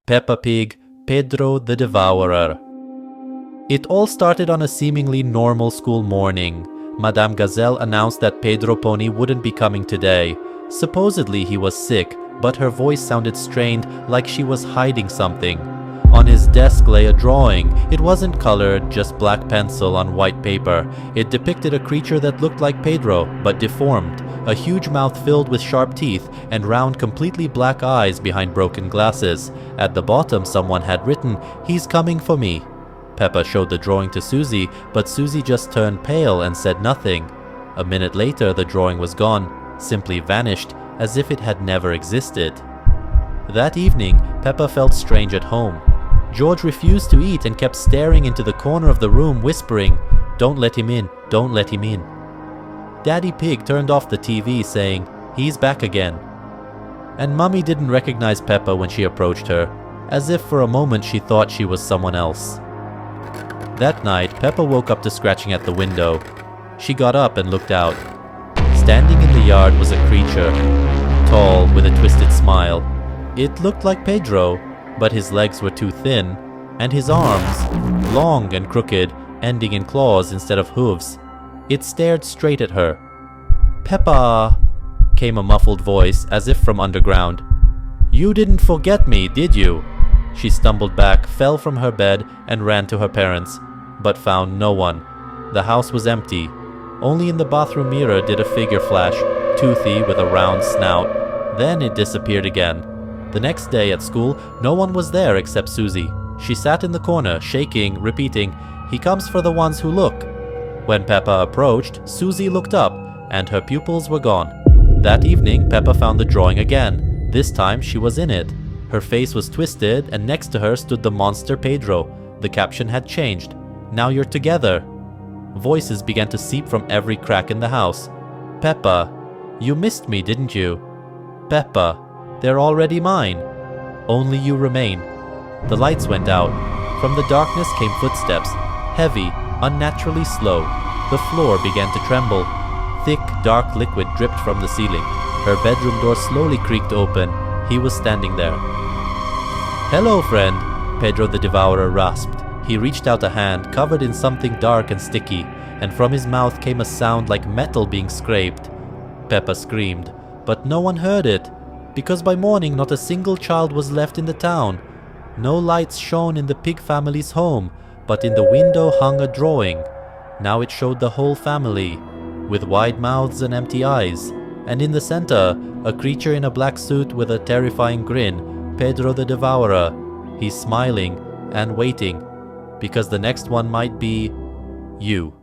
Peppa Pig, Pedro the Devourer. It all started on a seemingly normal school morning. Madame Gazelle announced that Pedro Pony wouldn't be coming today. Supposedly he was sick, but her voice sounded strained, like she was hiding something. On his desk lay a drawing. It wasn't colored, just black pencil on white paper. It depicted a creature that looked like Pedro, but deformed. A huge mouth filled with sharp teeth, and round, completely black eyes behind broken glasses. At the bottom someone had written, "He's coming for me." Peppa showed the drawing to Susie, but Susie just turned pale and said nothing. A minute later the drawing was gone, simply vanished, as if it had never existed. That evening, Peppa felt strange at home. George refused to eat and kept staring into the corner of the room, whispering, "Don't let him in, don't let him in." Daddy Pig turned off the TV, saying, "He's back again." And Mummy didn't recognize Peppa when she approached her, as if for a moment she thought she was someone else. That night, Peppa woke up to scratching at the window. She got up and looked out. Standing in the yard was a creature, tall with a twisted smile. It looked like Pedro, but his legs were too thin, and his arms, long and crooked, ending in claws instead of hooves. It stared straight at her. "Peppa," came a muffled voice, as if from underground. "You didn't forget me, did you?" She stumbled back, fell from her bed, and ran to her parents, but found no one. The house was empty. Only in the bathroom mirror did a figure flash, toothy with a round snout. Then it disappeared again. The next day at school, no one was there except Susie. She sat in the corner, shaking, repeating, "He comes for the ones who look." When Peppa approached, Susie looked up, and her pupils were gone. That evening, Peppa found the drawing again. This time, she was in it. Her face was twisted, and next to her stood the monster Pedro. The caption had changed. "Now you're together." Voices began to seep from every crack in the house. "Peppa, you missed me, didn't you? Peppa, they're already mine. Only you remain." The lights went out. From the darkness came footsteps, heavy, unnaturally slow. The floor began to tremble. Thick, dark liquid dripped from the ceiling. Her bedroom door slowly creaked open. He was standing there. "Hello, friend," Pedro the Devourer rasped. He reached out a hand, covered in something dark and sticky, and from his mouth came a sound like metal being scraped. Peppa screamed, but no one heard it, because by morning not a single child was left in the town. No lights shone in the pig family's home, but in the window hung a drawing. Now it showed the whole family, with wide mouths and empty eyes, and in the center, a creature in a black suit with a terrifying grin, Pedro the Devourer. He's smiling and waiting, because the next one might be you.